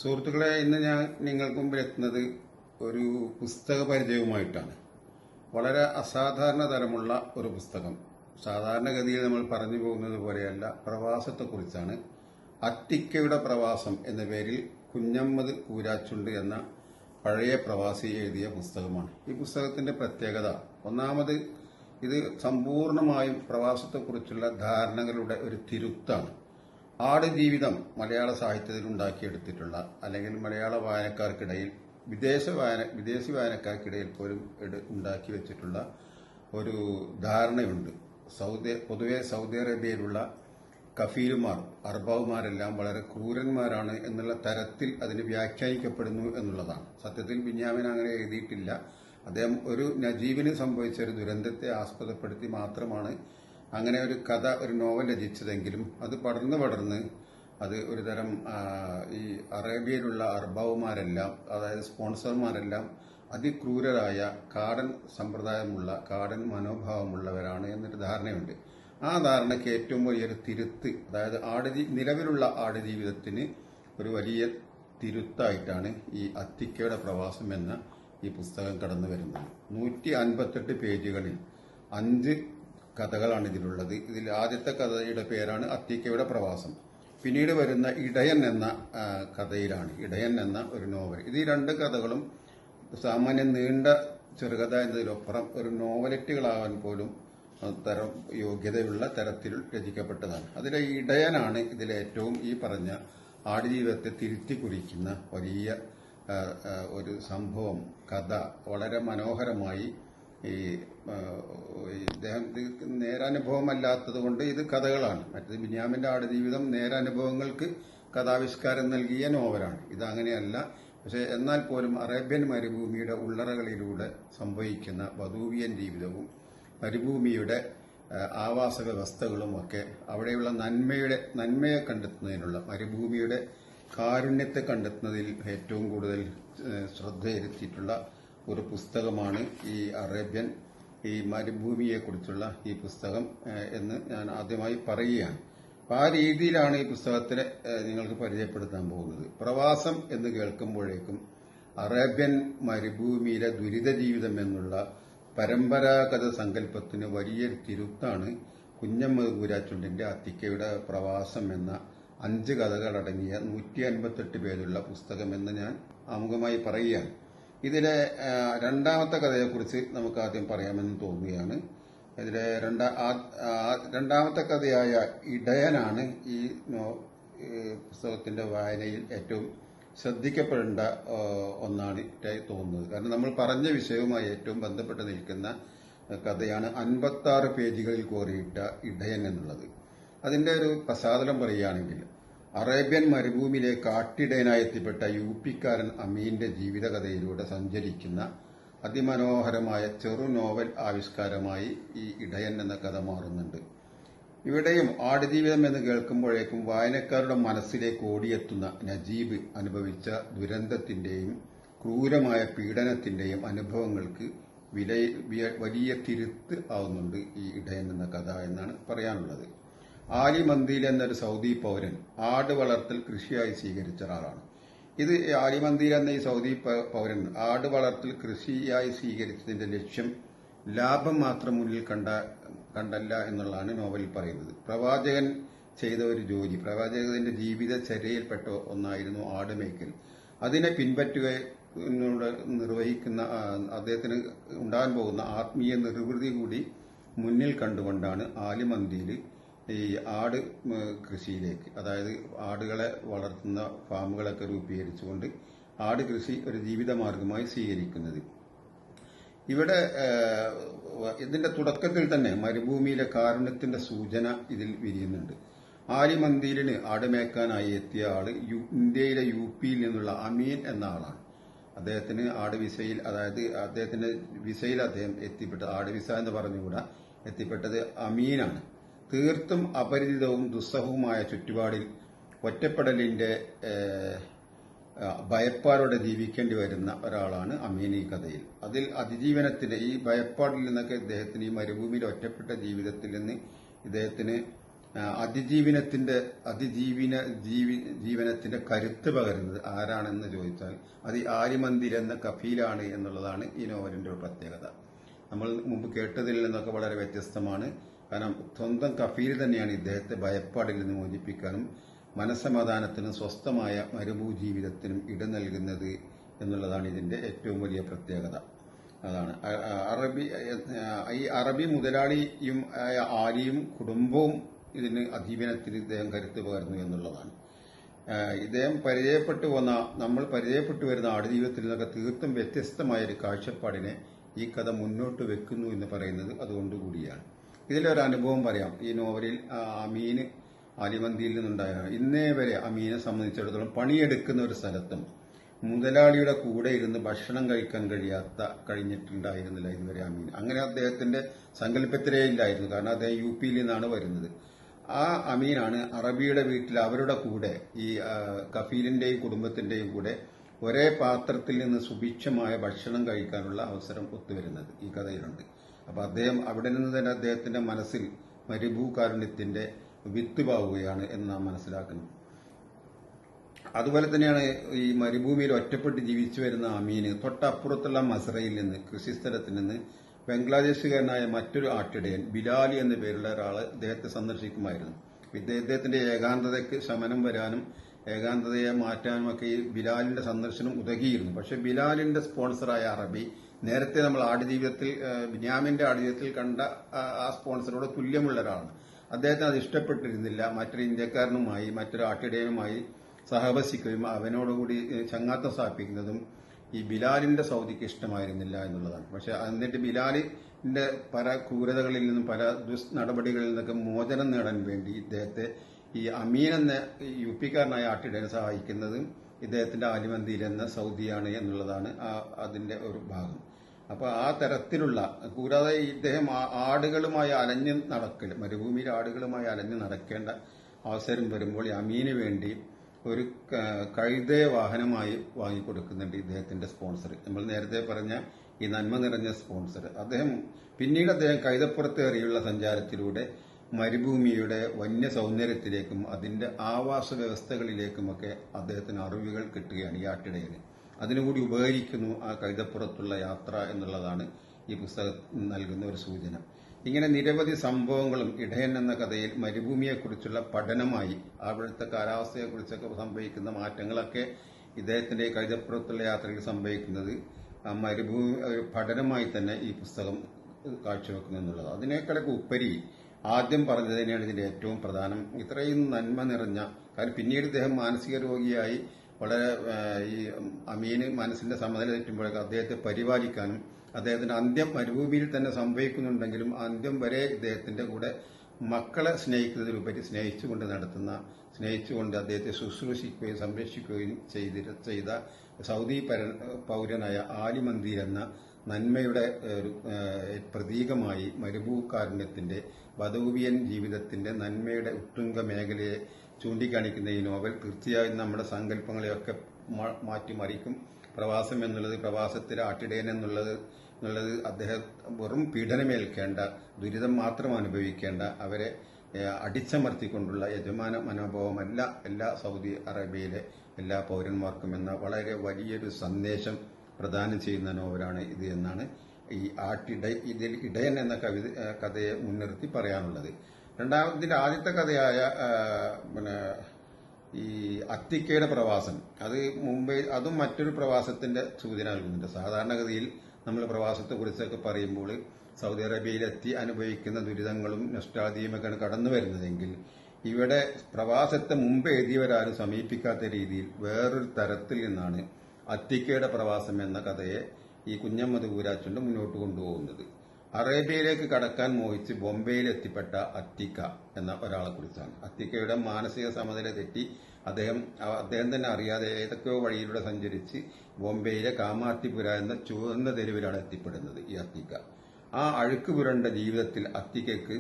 സുഹൃത്തുക്കളെ, ഇന്ന് ഞാൻ നിങ്ങൾക്ക് മുമ്പിൽ എത്തുന്നത് ഒരു പുസ്തക പരിചയവുമായിട്ടാണ്. വളരെ അസാധാരണ തരമുള്ള ഒരു പുസ്തകം. സാധാരണഗതിയിൽ നമ്മൾ പറഞ്ഞു പോകുന്നത് പോലെയല്ല, പ്രവാസത്തെക്കുറിച്ചാണ്. അത്തിക്കയുടെ പ്രവാസം എന്ന പേരിൽ കുഞ്ഞമ്മദ് കൂരാച്ചുണ്ട് എന്ന പഴയ പ്രവാസി എഴുതിയ പുസ്തകമാണ്. ഈ പുസ്തകത്തിന്റെ പ്രത്യേകത, ഒന്നാമത് ഇത് സമ്പൂർണമായും പ്രവാസത്തെക്കുറിച്ചുള്ള ധാരണകളുടെ ഒരു തിരുത്താണ്. ആടുജീവിതം മലയാള സാഹിത്യത്തിൽ ഉണ്ടാക്കിയെടുത്തിട്ടുള്ള, അല്ലെങ്കിൽ മലയാള വായനക്കാർക്കിടയിൽ വിദേശി വായനക്കാർക്കിടയിൽ പോലും ഉണ്ടാക്കി വെച്ചിട്ടുള്ള ഒരു ധാരണയുണ്ട്. പൊതുവെ സൗദി അറേബ്യയിലുള്ള കഫീലുമാർ, അർബാവുമാരെല്ലാം വളരെ ക്രൂരന്മാരാണ് എന്നുള്ള തരത്തിൽ അതിന് വ്യാഖ്യാനിക്കപ്പെടുന്നു എന്നുള്ളതാണ്. സത്യത്തിൽ ബിന്യാമിൻ അങ്ങനെ എഴുതിയിട്ടില്ല. അദ്ദേഹം ഒരു നജീബിന് സംഭവിച്ച ഒരു ദുരന്തത്തെ ആസ്പദപ്പെടുത്തി മാത്രമാണ് അങ്ങനെ ഒരു കഥ, ഒരു നോവൽ രചിച്ചതെങ്കിലും അത് പടർന്ന് അത് ഒരു തരം ഈ അറേബ്യയിലുള്ള അർബാവുമാരെല്ലാം, അതായത് സ്പോൺസർമാരെല്ലാം അതിക്രൂരരായ കാടൻ സമ്പ്രദായമുള്ള, കാടൻ മനോഭാവമുള്ളവരാണ് എന്നൊരു ധാരണയുണ്ട്. ആ ധാരണയ്ക്ക് ഏറ്റവും വലിയൊരു തിരുത്ത്, അതായത് നിലവിലുള്ള ആടുജീവിതത്തിന് ഒരു വലിയ തിരുത്തായിട്ടാണ് ഈ അത്തിക്കയുടെ പ്രവാസം എന്ന ഈ പുസ്തകം കടന്നു വരുന്നത്. 158 പേജുകളിൽ 5 കഥകളാണ് ഇതിലുള്ളത്. ഇതിൽ ആദ്യത്തെ കഥയുടെ പേരാണ് അത്തിക്കയുടെ പ്രവാസം. പിന്നീട് വരുന്ന ഇടയൻ എന്ന കഥയിലാണ്, ഇടയൻ എന്ന ഒരു നോവൽ. ഇത് ഈ 2 കഥകളും സാമാന്യം നീണ്ട ചെറുകഥ എന്നതിലപ്പുറം ഒരു നോവലറ്റുകളാവാൻ പോലും യോഗ്യതയുള്ള തരത്തിൽ രചിക്കപ്പെട്ടതാണ്. അതിലെ ഇടയനാണ് ഇതിലേറ്റവും ഈ പറഞ്ഞ ആടുജീവിതത്തെ തിരുത്തി കുറിക്കുന്ന വലിയ ഒരു സംഭവം. കഥ വളരെ മനോഹരമായി, ഇദ്ദേഹം നേരാനുഭവമല്ലാത്തത് കൊണ്ട് ഇത് കഥകളാണ്. മറ്റത് ബിന്യാമിന്റെ ആടുജീവിതം നേരാനുഭവങ്ങൾക്ക് കഥാവിഷ്കാരം നൽകിയ നോവലാണ്. ഇതങ്ങനെയല്ല. പക്ഷെ എന്നാൽ പോലും അറേബ്യൻ മരുഭൂമിയുടെ ഉള്ളറകളിലൂടെ സംഭവിക്കുന്ന വധൂവിയൻ ജീവിതവും മരുഭൂമിയുടെ ആവാസ വ്യവസ്ഥകളും ഒക്കെ, അവിടെയുള്ള നന്മയെ കണ്ടെത്തുന്നതിനുള്ള, മരുഭൂമിയുടെ കാരുണ്യത്തെ കണ്ടെത്തുന്നതിൽ ഏറ്റവും കൂടുതൽ ശ്രദ്ധയിരുത്തിയിട്ടുള്ള ഒരു പുസ്തകമാണ് ഈ അറേബ്യൻ, ഈ മരുഭൂമിയെക്കുറിച്ചുള്ള ഈ പുസ്തകം എന്ന് ഞാൻ ആദ്യമായി പറയുകയാണ്. അപ്പം ആ രീതിയിലാണ് ഈ പുസ്തകത്തിനെ നിങ്ങൾക്ക് പരിചയപ്പെടുത്താൻ പോകുന്നത്. പ്രവാസം എന്ന് കേൾക്കുമ്പോഴേക്കും അറേബ്യൻ മരുഭൂമിയിലെ ദുരിത ജീവിതം എന്നുള്ള പരമ്പരാഗത സങ്കല്പത്തിന് വലിയൊരു തിരുത്താണ് കുഞ്ഞമ്മദ് കൂരാച്ചുണ്ടിന്റെ അത്തിക്കയുടെ പ്രവാസം എന്ന 5 കഥകളടങ്ങിയ 158 പേജുള്ള പുസ്തകമെന്ന് ഞാൻ ആമുഖമായി പറയുകയാണ്. ഇതിലെ രണ്ടാമത്തെ കഥയെക്കുറിച്ച് നമുക്ക് ആദ്യം പറയാമെന്ന് തോന്നുകയാണ്. ഇതിലെ രണ്ടാമത്തെ കഥയായ ഇടയനാണ് ഈ പുസ്തകത്തിന്റെ വായനയിൽ ഏറ്റവും ശ്രദ്ധിക്കപ്പെടേണ്ട ഒന്നാണ് തോന്നുന്നത്. കാരണം നമ്മൾ പറഞ്ഞ വിഷയവുമായി ഏറ്റവും ബന്ധപ്പെട്ട് നിൽക്കുന്ന കഥയാണ് 56 പേജുകളിൽ കോറിയിട്ട ഇടയൻ എന്നുള്ളത്. അതിന്റെ ഒരു പശ്ചാത്തലം പറയുകയാണെങ്കിൽ, അറേബ്യൻ മരുഭൂമിയിലെ കാട്ടിടയനായി എത്തിപ്പെട്ട യുപിക്കാരൻ അമീന്റെ ജീവിതകഥയിലൂടെ സഞ്ചരിക്കുന്ന അതിമനോഹരമായ ചെറു നോവൽ ആവിഷ്കാരമായി ഈ ഇടയൻ എന്ന കഥ മാറുന്നുണ്ട്. ഇവിടെയും ആടുജീവിതം എന്ന് കേൾക്കുമ്പോഴേക്കും വായനക്കാരുടെ മനസ്സിലേക്ക് ഓടിയെത്തുന്ന നജീബ് അനുഭവിച്ച ദുരന്തത്തിന്റെയും ക്രൂരമായ പീഡനത്തിന്റെയും അനുഭവങ്ങൾക്ക് വലിയ തിരുത്ത് ആവുന്നുണ്ട് ഈ ഇടയൻ എന്ന കഥ എന്നാണ് പറയാനുള്ളത്. ആലി മന്ദീൽ എന്നൊരു സൗദി പൗരൻ ആട് വളർത്തൽ കൃഷിയായി സ്വീകരിച്ച ഒരാളാണ്. ഇത് ആലി മന്ദീൽ എന്ന ഈ സൗദി പൗരൻ ആട് വളർത്തൽ കൃഷിയായി സ്വീകരിച്ചതിന്റെ ലക്ഷ്യം ലാഭം മാത്രം മുന്നിൽ കണ്ടല്ല എന്നുള്ളതാണ് നോവലിൽ പറയുന്നത്. പ്രവാചകൻ ചെയ്ത ഒരു ജോലി, പ്രവാചകന്റെ ജീവിതചര്യയിൽപ്പെട്ട ഒന്നായിരുന്നു ആടുമേയ്ക്കൽ. അതിനെ നിർവഹിക്കുന്ന അദ്ദേഹത്തിന് ഉണ്ടാകാൻ പോകുന്ന ആത്മീയ നിർവൃതി കൂടി മുന്നിൽ കണ്ടുകൊണ്ടാണ് ആലി മന്ദിയിൽ ഈ ആട് കൃഷിയിലേക്ക്, അതായത് ആടുകളെ വളർത്തുന്ന ഫാമുകളൊക്കെ രൂപീകരിച്ചുകൊണ്ട് ആട് കൃഷി ഒരു ജീവിതമാർഗമായി സ്വീകരിക്കുന്നത്. ഇവിടെ ഇതിന്റെ തുടക്കത്തിൽ തന്നെ മരുഭൂമിയിലെ കാരുണ്യത്തിന്റെ സൂചന ഇതിൽ വിരിയുന്നുണ്ട്. ആലി മന്ദിരിന് ആടുമേക്കാനായി എത്തിയ ആള് ഇന്ത്യയിലെ യുപിയിൽ നിന്നുള്ള അമീൻ എന്ന ആളാണ്. അദ്ദേഹത്തിന് ആട് വിസയിൽ, അതായത് അദ്ദേഹത്തിന്റെ വിസയിൽ അദ്ദേഹം എത്തിപ്പെട്ടത്, ആട് വിസ എന്ന് പറഞ്ഞുകൂടാ, എത്തിപ്പെട്ടത് അമീനാണ്. തീർത്തും അപരിചിതവും ദുസ്സഹവുമായ ചുറ്റുപാടിൽ ഒറ്റപ്പെടലിന്റെ ഭയപ്പാടോടെ ജീവിക്കേണ്ടി വരുന്ന ഒരാളാണ് അമീൻ ഈ കഥയിൽ. അതിൽ അതിജീവനത്തിന്റെ ഈ ഭയപ്പാടിൽ നിന്നൊക്കെ ഇദ്ദേഹത്തിന്, ഈ മരുഭൂമിയിൽ ഒറ്റപ്പെട്ട ജീവിതത്തിൽ നിന്ന് ഇദ്ദേഹത്തിന് ജീവനത്തിന്റെ കരുത്ത് പകരുന്നത് ആരാണെന്ന് ചോദിച്ചാൽ അത് ആലിമന്ദിർ എന്ന കഫീലാണ് എന്നുള്ളതാണ് ഈ നോവലിന്റെ ഒരു പ്രത്യേകത. നമ്മൾ മുമ്പ് കേട്ടതിൽ നിന്നൊക്കെ വളരെ വ്യത്യസ്തമാണ്. കാരണം സ്വന്തം കഫീൽ തന്നെയാണ് ഇദ്ദേഹത്തെ ഭയപ്പാടിൽ നിന്ന് മോചിപ്പിക്കാനും മനസ്സമാധാനത്തിനും സ്വസ്ഥമായ മരുഭൂജീവിതത്തിനും ഇട നൽകുന്നത് എന്നുള്ളതാണ് ഇതിന്റെ ഏറ്റവും വലിയ പ്രത്യേകത. അതാണ് ഈ അറബി മുതലാളിയും ആലിയും കുടുംബവും ഇതിന് അധീപനത്തിന് ഇദ്ദേഹം കരുത്ത് പകർന്നു എന്നുള്ളതാണ്. ഇദ്ദേഹം നമ്മൾ പരിചയപ്പെട്ടു വരുന്ന ആടുജീവിതത്തിൽ നിന്നൊക്കെ തീർത്തും വ്യത്യസ്തമായ ഒരു കാഴ്ചപ്പാടിനെ ഈ കഥ മുന്നോട്ട് വെക്കുന്നു എന്ന് പറയുന്നത് അതുകൊണ്ടുകൂടിയാണ്. ഇതിലൊരു അനുഭവം പറയാം. ഈ നോവലിൽ അമീന് ആലിമന്ദിയിൽ നിന്നുണ്ടായതാണ്. ഇന്നേ വരെ അമീനെ സംബന്ധിച്ചിടത്തോളം പണിയെടുക്കുന്ന ഒരു സ്ഥലത്തും മുതലാളിയുടെ കൂടെ ഇരുന്ന് ഭക്ഷണം കഴിക്കാൻ കഴിഞ്ഞിട്ടുണ്ടായിരുന്നില്ല ഇതുവരെ അമീൻ. അങ്ങനെ അദ്ദേഹത്തിന്റെ സങ്കല്പത്തിലേ ഇല്ലായിരുന്നു. കാരണം അദ്ദേഹം UP യിൽ നിന്നാണ് വരുന്നത്. ആ അമീനാണ് അറബിയുടെ വീട്ടിൽ അവരുടെ കൂടെ ഈ കഫീലിന്റെയും കുടുംബത്തിന്റെയും കൂടെ ഒരേ പാത്രത്തിൽ നിന്ന് സുഭിക്ഷമായ ഭക്ഷണം കഴിക്കാനുള്ള അവസരം ഒത്തുവരുന്നത് ഈ കഥയിലുണ്ട്. അപ്പൊ അദ്ദേഹം അവിടെ നിന്ന് തന്നെ അദ്ദേഹത്തിന്റെ മനസ്സിൽ മരുഭൂകാരുണ്യത്തിന്റെ വിത്ത് പാവുകയാണ് എന്ന് നാം മനസ്സിലാക്കുന്നു. അതുപോലെ തന്നെയാണ് ഈ മരുഭൂമിയിൽ ഒറ്റപ്പെട്ട് ജീവിച്ചു വരുന്ന അമീന് തൊട്ടപ്പുറത്തുള്ള മസ്രയിൽ നിന്ന്, കൃഷിസ്ഥലത്തിൽ നിന്ന് ബംഗ്ലാദേശുകാരനായ മറ്റൊരു ആട്ടിടയൻ ബിലാലി എന്ന പേരുള്ള ഒരാള് ഇദ്ദേഹത്തെ സന്ദർശിക്കുമായിരുന്നു. ഇദ്ദേഹത്തിന്റെ ഏകാന്തതയ്ക്ക് ശമനം വരാനും ഏകാന്തതയെ മാറ്റാനും ഒക്കെ ഈ ബിലാലിന്റെ സന്ദർശനം ഉതകിയിരുന്നു. പക്ഷെ ബിലാലിന്റെ സ്പോൺസറായ അറബി നേരത്തെ നമ്മൾ ബിന്യാമിന്റെ ആടുജീവിതത്തിൽ കണ്ട ആ സ്പോൺസറോട് തുല്യമുള്ള ഒരാളാണ്. അദ്ദേഹത്തിന് അത് ഇഷ്ടപ്പെട്ടിരുന്നില്ല. മറ്റൊരു ഇന്ത്യക്കാരനുമായി മറ്റൊരു ആട്ടിടയനുമായി സഹവസിക്കുകയും അവനോടുകൂടി ചങ്ങാത്തം സ്ഥാപിക്കുന്നതും ഈ ബിലാലിന്റെ സൗദിക്ക് ഇഷ്ടമായിരുന്നില്ല എന്നുള്ളതാണ്. പക്ഷെ എന്നിട്ട് ബിലാലിന്റെ പല ക്രൂരതകളിൽ നിന്നും പല നടപടികളിൽ നിന്നൊക്കെ മോചനം നേടാൻ വേണ്ടി ഇദ്ദേഹത്തെ ഈ അമീൻ എന്ന UP കാരനായ ആട്ടിടയനെ സഹായിക്കുന്നതും ഇദ്ദേഹത്തിന്റെ ആലിമന്ദിയിൽ എന്ന സൗദിയാണ് എന്നുള്ളതാണ് അതിന്റെ ഒരു ഭാഗം. അപ്പൊ ആ തരത്തിലുള്ള, കൂടാതെ ഇദ്ദേഹം ആടുകളുമായി അലഞ്ഞു നടക്കൽ, മരുഭൂമിയിൽ ആടുകളുമായി അലഞ്ഞു നടക്കേണ്ട അവസരം വരുമ്പോൾ അമീന് വേണ്ടി ഒരു കഴുതയെ വാഹനമായി വാങ്ങിക്കൊടുക്കുന്നുണ്ട് ഇദ്ദേഹത്തിന്റെ സ്പോൺസർ. നമ്മൾ നേരത്തെ പറഞ്ഞ ഈ നന്മ നിറഞ്ഞ സ്പോൺസർ. പിന്നീട് അദ്ദേഹം കൈതപ്പുറത്തേറിയുള്ള സഞ്ചാരത്തിലൂടെ മരുഭൂമിയുടെ വന്യ സൗന്ദര്യത്തിലേക്കും അതിന്റെ ആവാസ വ്യവസ്ഥകളിലേക്കുമൊക്കെ അദ്ദേഹത്തിന് അറിവുകൾ കിട്ടുകയാണ് ഈ ആട്ടിടയന്. അതിനുകൂടി ഉപകരിക്കുന്നു ആ കൈതപ്പുറത്തുള്ള യാത്ര എന്നുള്ളതാണ് ഈ പുസ്തകം നൽകുന്ന ഒരു സൂചന. ഇങ്ങനെ നിരവധി സംഭവങ്ങളും ഇടയൻ എന്ന കഥയിൽ മരുഭൂമിയെക്കുറിച്ചുള്ള പഠനമായി, അവിടുത്തെ കാലാവസ്ഥയെക്കുറിച്ചൊക്കെ സംഭവിക്കുന്ന മാറ്റങ്ങളൊക്കെ ഇദ്ദേഹത്തിന്റെ കൈതപ്പുറത്തുള്ള യാത്രയിൽ സംഭവിക്കുന്നത് മരുഭൂമി ഒരു പഠനമായി തന്നെ ഈ പുസ്തകം കാഴ്ചവെക്കുന്നു എന്നുള്ളത്. അതിനേക്കാളൊക്കെ ഉപരി ആദ്യം പറഞ്ഞത് തന്നെയാണ് ഇതിന്റെ ഏറ്റവും പ്രധാനം. ഇത്രയും നന്മ നിറഞ്ഞ, കാരണം പിന്നീട് ഇദ്ദേഹം മാനസിക രോഗിയായി വളരെ ഈ അമീന് മനസ്സിന്റെ സമനില തെറ്റുമ്പോഴൊക്കെ അദ്ദേഹത്തെ പരിപാലിക്കാനും അദ്ദേഹത്തിന്റെ അന്ത്യം മരുഭൂമിയിൽ തന്നെ സംഭവിക്കുന്നുണ്ടെങ്കിലും അന്ത്യം വരെ ഇദ്ദേഹത്തിന്റെ കൂടെ മക്കളെ സ്നേഹിക്കുന്നതിലുപരി സ്നേഹിച്ചുകൊണ്ട് അദ്ദേഹത്തെ ശുശ്രൂഷിക്കുകയും സംരക്ഷിക്കുകയും ചെയ്ത സൗദി പൗരനായ ആലിമന്ദിർ എന്ന നന്മയുടെ ഒരു പ്രതീകമായി മരുഭൂകാരുണ്യത്തിന്റെ ബദൂവിയൻ ജീവിതത്തിന്റെ നന്മയുടെ ഉത്തുംഗ മേഖലയെ ചൂണ്ടിക്കാണിക്കുന്ന ഈ നോവൽ തീർച്ചയായും നമ്മുടെ സങ്കല്പങ്ങളെയൊക്കെ മാറ്റിമറിക്കും. പ്രവാസം എന്നുള്ളത്, പ്രവാസത്തിലെ ആട്ടിടയൻ എന്നുള്ളത് അദ്ദേഹം വെറും പീഡനമേൽക്കേണ്ട, ദുരിതം മാത്രം അനുഭവിക്കേണ്ട, അവരെ അടിച്ചമർത്തിക്കൊണ്ടുള്ള യജമാന മനോഭാവമല്ല എല്ലാ സൗദി അറേബ്യയിലെ എല്ലാ പൗരന്മാർക്കും എന്ന വളരെ വലിയൊരു സന്ദേശം പ്രദാനം ചെയ്യുന്ന നോവലാണ് ഇത് എന്നാണ് ഇതിൽ ഇടയൻ എന്ന കഥയെ മുൻനിർത്തി പറയാനുള്ളത്. ഇതിന്റെ ആദ്യത്തെ കഥയായ ഈ അത്തിക്കയുടെ പ്രവാസം, അതും മറ്റൊരു പ്രവാസത്തിന്റെ സൂചന നൽകുന്നുണ്ട്. സാധാരണഗതിയിൽ നമ്മൾ പ്രവാസത്തെക്കുറിച്ചൊക്കെ പറയുമ്പോൾ സൗദി അറേബ്യയിലെത്തി അനുഭവിക്കുന്ന ദുരിതങ്ങളും നൊസ്റ്റാൾജിയുമൊക്കെയാണ് കടന്നു വരുന്നതെങ്കിൽ ഇവിടെ പ്രവാസത്തെ മുമ്പ് എഴുതിയവരാരും സമീപിക്കാത്ത രീതിയിൽ വേറൊരു തരത്തിൽ നിന്നാണ് അത്തിക്കയുടെ പ്രവാസം എന്ന കഥയെ ഈ കുഞ്ഞമ്മദ് കൂരാച്ചുണ്ട് മുന്നോട്ട് കൊണ്ടുപോകുന്നത്. അറേബ്യയിലേക്ക് കടക്കാൻ മോഹിച്ച് ബോംബെയിൽ എത്തിപ്പെട്ട അത്തിക്ക എന്ന ഒരാളെ കുറിച്ചാണ്. അത്തിക്കയുടെ മാനസിക സമനില തെറ്റി അദ്ദേഹം തന്നെ അറിയാതെ ഏതൊക്കെയോ വഴിയിലൂടെ സഞ്ചരിച്ച് ബോംബെയിലെ കാമാത്തിപുര എന്ന ചുവന്ന തെരുവിലാണ് എത്തിപ്പെടുന്നത് ഈ അത്തിക്ക. ആ അഴുക്ക് പുരണ്ട ജീവിതത്തിൽ അത്തിക്കയ്ക്ക്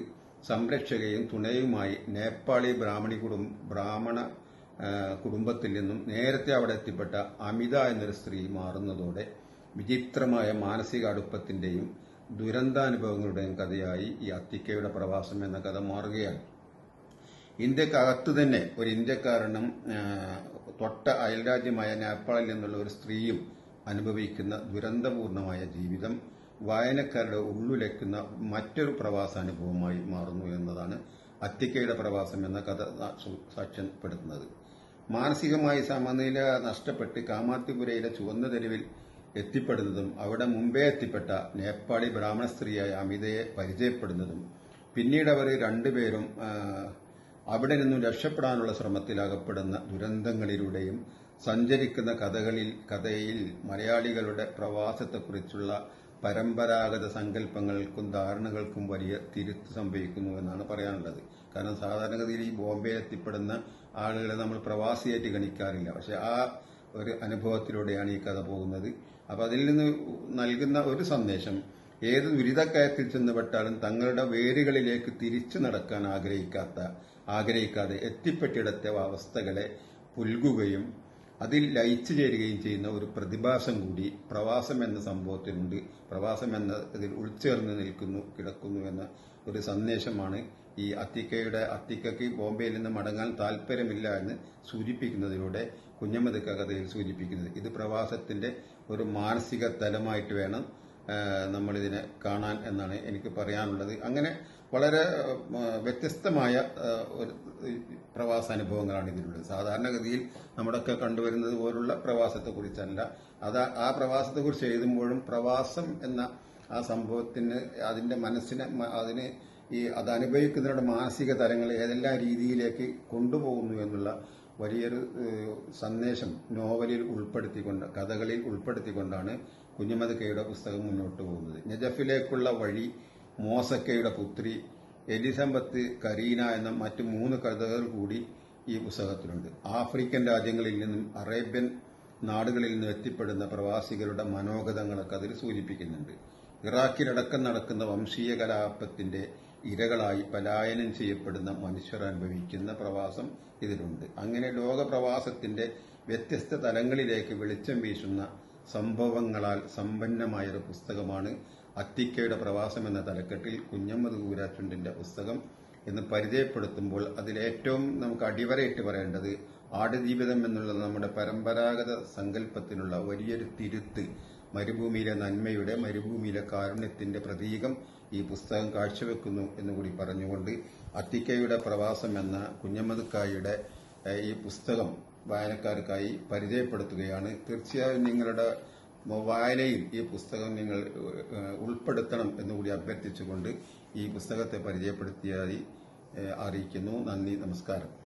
സംരക്ഷകയും തുണയുമായി നേപ്പാളി ബ്രാഹ്മണ കുടുംബത്തിൽ നിന്നും നേരത്തെ അവിടെ എത്തിപ്പെട്ട അമിത എന്നൊരു സ്ത്രീ മാറുന്നതോടെ വിചിത്രമായ മാനസിക അടുപ്പത്തിന്റെയും ദുരന്താനുഭവങ്ങളുടെയും കഥയായി ഈ അത്തിക്കയുടെ പ്രവാസം എന്ന കഥ മാറുകയാണ്. ഇന്ത്യക്കകത്ത് തന്നെ ഒരു ഇന്ത്യക്കാരനും തൊട്ട അയൽരാജ്യമായ നേപ്പാളിൽ നിന്നുള്ള ഒരു സ്ത്രീയും അനുഭവിക്കുന്ന ദുരന്തപൂർണമായ ജീവിതം വായനക്കാരുടെ ഉള്ളുലയ്ക്കുന്ന മറ്റൊരു പ്രവാസാനുഭവമായി മാറുന്നു എന്നതാണ് അത്തിക്കയുടെ പ്രവാസം എന്ന കഥ സാക്ഷ്യപ്പെടുത്തുന്നത്. മാനസികമായി സമനില നഷ്ടപ്പെട്ട് കാമാത്തിപുരയിലെ ചുവന്ന തെരുവിൽ എത്തിപ്പെടുന്നതും അവിടെ മുമ്പേ എത്തിപ്പെട്ട നേപ്പാളി ബ്രാഹ്മണ സ്ത്രീയായ അമിതയെ പരിചയപ്പെടുന്നതും പിന്നീട് അവർ രണ്ടുപേരും അവിടെ നിന്നും രക്ഷപ്പെടാനുള്ള ശ്രമത്തിലകപ്പെടുന്ന ദുരന്തങ്ങളിലൂടെയും സഞ്ചരിക്കുന്ന കഥയിൽ മലയാളികളുടെ പ്രവാസത്തെക്കുറിച്ചുള്ള പരമ്പരാഗത സങ്കല്പങ്ങൾക്കും ധാരണകൾക്കും വലിയ തിരുത്ത് സംഭവിക്കുന്നു എന്നാണ് പറയാനുള്ളത്. കാരണം സാധാരണഗതിയിൽ ഈ ബോംബെയിൽ എത്തിപ്പെടുന്ന ആളുകളെ നമ്മൾ പ്രവാസിയായിട്ട് ഗണിക്കാറില്ല. പക്ഷെ ആ ഒരു അനുഭവത്തിലൂടെയാണ് ഈ കഥ പോകുന്നത്. അപ്പൊ അതിൽ നിന്ന് നൽകുന്ന ഒരു സന്ദേശം, ഏത് ദുരിതക്കയത്തിൽ ചെന്നുപെട്ടാലും തങ്ങളുടെ വേരുകളിലേക്ക് തിരിച്ചു നടക്കാൻ ആഗ്രഹിക്കാതെ എത്തിപ്പെട്ടിടത്തെ അവസ്ഥകളെ പുൽകുകയും അതിൽ ലയിച്ചു ചേരുകയും ചെയ്യുന്ന ഒരു പ്രതിഭാസം കൂടി പ്രവാസം എന്ന സംഭവത്തിനുണ്ട്. പ്രവാസം എന്നതിൽ ഉൾച്ചേർന്ന് കിടക്കുന്നു എന്ന ഒരു സന്ദേശമാണ് ഈ അത്തിക്കയ്ക്ക് ബോംബെയിൽ നിന്ന് മടങ്ങാൻ താല്പര്യമില്ല എന്ന് സൂചിപ്പിക്കുന്നതിലൂടെ കുഞ്ഞമ്മദ് കഥയിൽ സൂചിപ്പിക്കുന്നത്. ഇത് പ്രവാസത്തിന്റെ ഒരു മാനസിക തലമായിട്ട് വേണം നമ്മളിതിനെ കാണാൻ എന്നാണ് എനിക്ക് പറയാനുള്ളത്. അങ്ങനെ വളരെ വ്യത്യസ്തമായ ഒരു പ്രവാസാനുഭവങ്ങളാണ് ഇതിലുള്ളത്. സാധാരണഗതിയിൽ നമ്മുടെയൊക്കെ കണ്ടുവരുന്നത് പോലുള്ള പ്രവാസത്തെക്കുറിച്ചല്ല. ആ പ്രവാസത്തെക്കുറിച്ച് എഴുതുമ്പോഴും പ്രവാസം എന്ന ആ സംഭവത്തിന് അതിന്റെ മനസ്സിനെ അത് അനുഭവിക്കുന്നവരുടെ മാനസിക തലങ്ങളെ ഏതെല്ലാം രീതിയിലേക്ക് കൊണ്ടുപോകുന്നു എന്നുള്ള വലിയൊരു സന്ദേശം കഥകളിൽ ഉൾപ്പെടുത്തിക്കൊണ്ടാണ് കുഞ്ഞമ്മദ് കെയുടെ പുസ്തകം മുന്നോട്ട് പോകുന്നത്. നജഫിലേക്കുള്ള വഴി, മോസക്കയുടെ പുത്രി, എലിസബത്ത്, കരീന എന്ന മറ്റു 3 കഥകൾ കൂടി ഈ പുസ്തകത്തിലുണ്ട്. ആഫ്രിക്കൻ രാജ്യങ്ങളിൽ നിന്നും അറേബ്യൻ നാടുകളിൽ നിന്നും എത്തിപ്പെടുന്ന പ്രവാസികളുടെ മനോഗതങ്ങളൊക്കെ അതിൽ സൂചിപ്പിക്കുന്നുണ്ട്. ഇറാഖിലടക്കം നടക്കുന്ന വംശീയ കലാപത്തിന്റെ ഇരകളായി പലായനം ചെയ്യപ്പെടുന്ന മനുഷ്യർ അനുഭവിക്കുന്ന പ്രവാസം ഇതിലുണ്ട്. അങ്ങനെ ലോക പ്രവാസത്തിന്റെ വ്യത്യസ്ത തലങ്ങളിലേക്ക് വെളിച്ചം വീശുന്ന സംഭവങ്ങളാൽ സമ്പന്നമായൊരു പുസ്തകമാണ് അത്തിക്കയുടെ പ്രവാസം എന്ന തലക്കെട്ടിൽ കുഞ്ഞമ്മദ് കൂരാച്ചുണ്ടിന്റെ പുസ്തകം എന്ന് പരിചയപ്പെടുത്തുമ്പോൾ അതിലേറ്റവും നമുക്ക് അടിവരയിട്ട് പറയേണ്ടത് ആടുജീവിതം എന്നുള്ള നമ്മുടെ പരമ്പരാഗത സങ്കല്പത്തിനുള്ള വലിയൊരു തിരുത്ത്, മരുഭൂമിയിലെ നന്മയുടെ, മരുഭൂമിയിലെ കാരുണ്യത്തിന്റെ പ്രതീകം ഈ പുസ്തകം കാഴ്ചവെക്കുന്നു എന്നുകൂടി പറഞ്ഞുകൊണ്ട് അത്തിക്കയുടെ പ്രവാസം എന്ന കുഞ്ഞമ്മദ് കായുടെ ഈ പുസ്തകം വായനക്കാർക്കായി പരിചയപ്പെടുത്തുകയാണ്. തീർച്ചയായും നിങ്ങളുടെ വായനയിൽ ഈ പുസ്തകം നിങ്ങൾ ഉൾപ്പെടുത്തണം എന്നുകൂടി അഭ്യർത്ഥിച്ചുകൊണ്ട് ഈ പുസ്തകത്തെ പരിചയപ്പെടുത്തിയതായി അറിയിക്കുന്നു. നന്ദി, നമസ്കാരം.